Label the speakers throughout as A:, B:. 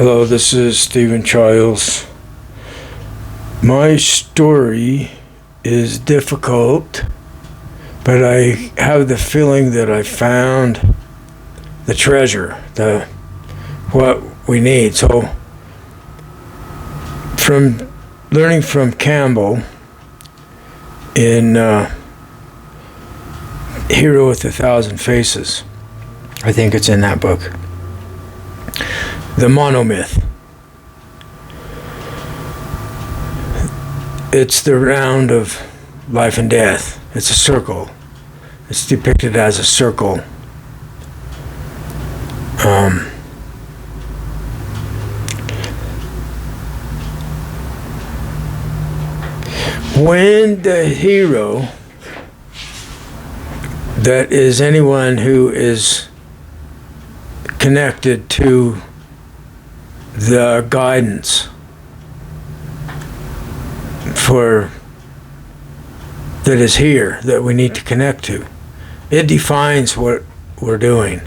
A: Hello, this is Stephen Childs. My story is difficult, but I have the feeling that I found the treasure, the what we need. So, from learning from Campbell in Hero with a Thousand Faces, I think it's in that book. The monomyth. It's the round of life and death. It's a circle. It's depicted as a circle. When the hero, that is anyone who is connected to the guidance for that is here that we need to connect to. It defines what we're doing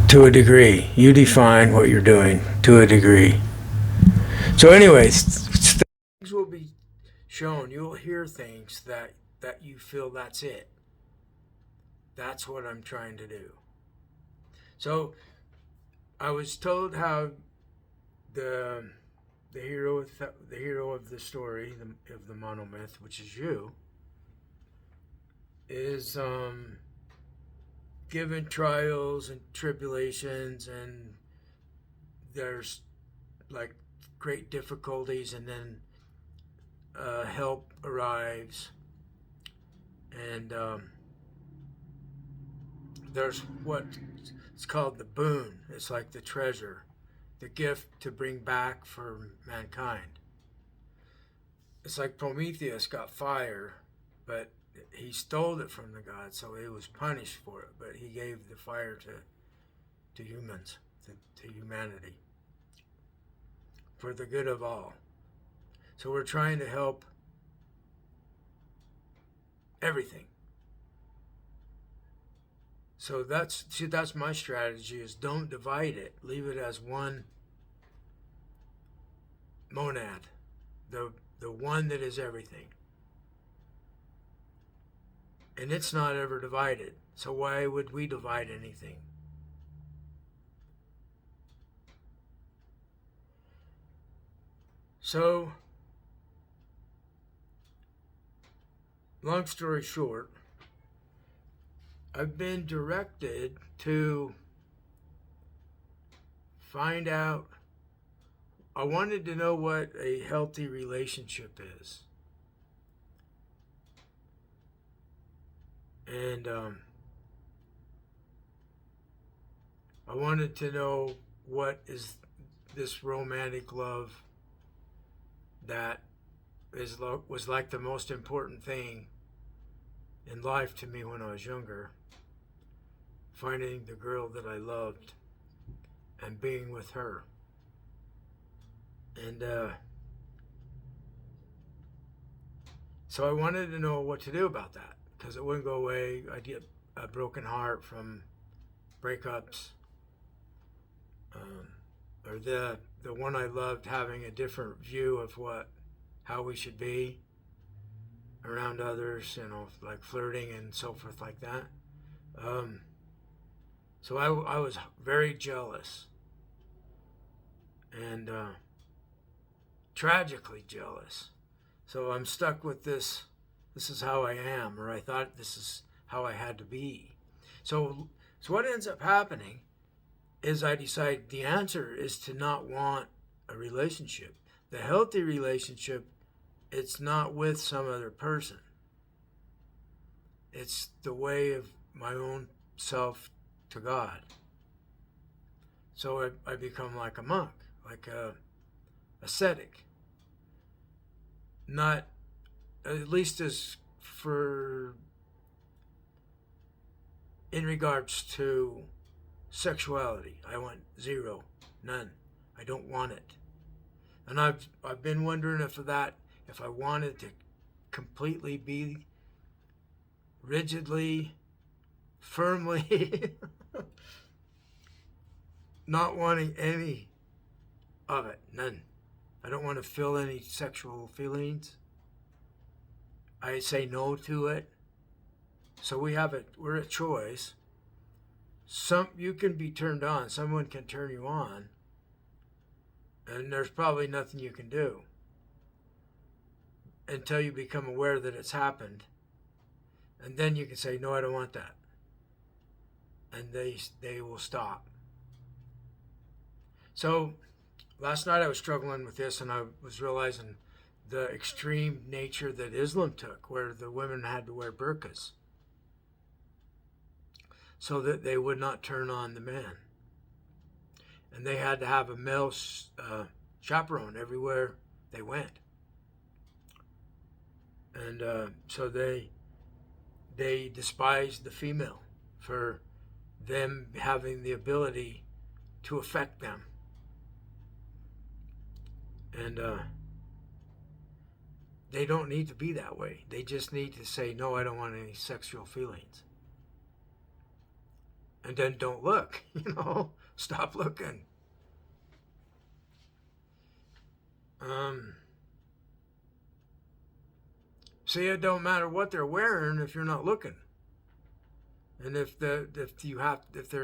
A: to a degree. You define what you're doing to a degree. So anyways, things will be shown. You'll hear things that you feel that's it. That's what I'm trying to do. So I was told how the hero of the story, of the monomyth, which is you, is given trials and tribulations, and there's like great difficulties, and then help arrives, and there's what it's called the boon. It's like the treasure, the gift to bring back for mankind. It's like Prometheus got fire, but he stole it from the gods, so he was punished for it. But he gave the fire to humans, to humanity, for the good of all. So we're trying to help everything. So that's my strategy, is don't divide it. Leave it as one monad, the one that is everything. And it's not ever divided. So why would we divide anything? So, long story short, I've been directed to find out. I wanted to know what a healthy relationship is. And I wanted to know what is this romantic love that was like the most important thing in life to me when I was younger. Finding the girl that I loved and being with her. And so I wanted to know what to do about that, because it wouldn't go away. I'd get a broken heart from breakups, or the one I loved having a different view of how we should be around others, like flirting and so forth like that. So I was very jealous, and tragically jealous. So I'm stuck with this. This is how I am, or I thought this is how I had to be. So what ends up happening is I decide the answer is to not want a relationship. The healthy relationship, it's not with some other person. It's the way of my own self to God. So I become like a monk, like a ascetic. Not, at least as for, in regards to sexuality, I want zero, none. I don't want it. And I've been wondering if I wanted to completely be rigidly, firmly not wanting any of it, none. I don't want to feel any sexual feelings. I say no to it. So we're at choice. You can be turned on. Someone can turn you on, and there's probably nothing you can do until you become aware that it's happened, and then you can say, no, I don't want that, and they will stop. So last night I was struggling with this, and I was realizing the extreme nature that Islam took, where the women had to wear burqas so that they would not turn on the man. And they had to have a male chaperone everywhere they went. And so they despised the female for them having the ability to affect them. And they don't need to be that way. They just need to say, no, I don't want any sexual feelings. And then don't look, stop looking. See, it don't matter what they're wearing if you're not looking. And if they're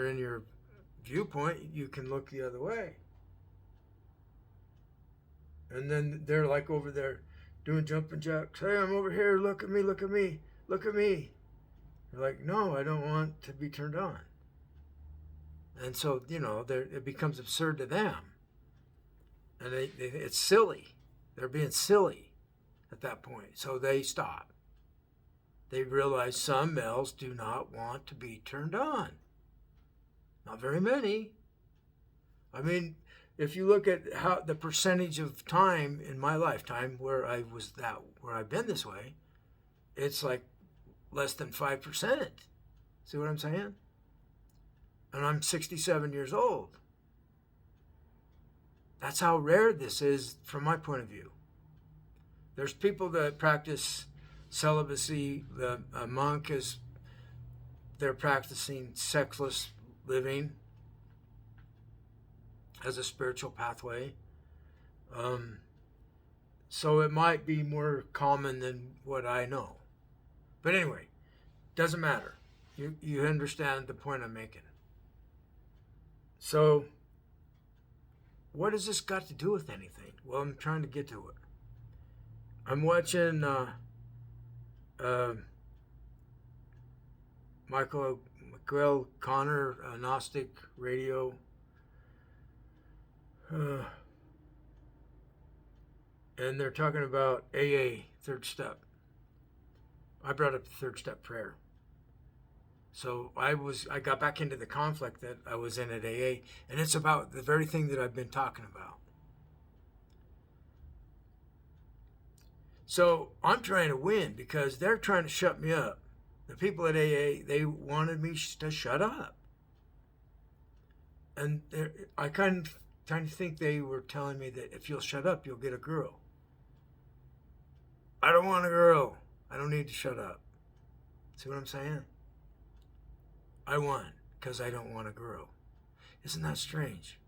A: in your viewpoint, you can look the other way. And then they're like over there doing jumping jacks. Hey, I'm over here. Look at me, look at me, look at me. They're like, no, I don't want to be turned on. And so, it becomes absurd to them. And it's silly. They're being silly at that point. So they stop. They realize some males do not want to be turned on. Not very many. I mean, if you look at how the percentage of time in my lifetime where I've been this way, it's like less than 5%. See what I'm saying? And I'm 67 years old. That's how rare this is from my point of view. There's people that practice celibacy. A monk they're practicing sexless living as a spiritual pathway. So it might be more common than what I know. But anyway, doesn't matter. You understand the point I'm making. So, what has this got to do with anything? Well, I'm trying to get to it. I'm watching Michael Connor, Gnostic Radio. And they're talking about AA, third step. I brought up the third step prayer. So I got back into the conflict that I was in at AA, and it's about the very thing that I've been talking about. So I'm trying to win because they're trying to shut me up. The people at AA, they wanted me to shut up. And I kind of think they were telling me that if you'll shut up, you'll get a girl. I don't want a girl. I don't need to shut up. See what I'm saying? I won because I don't want a girl. Isn't that strange?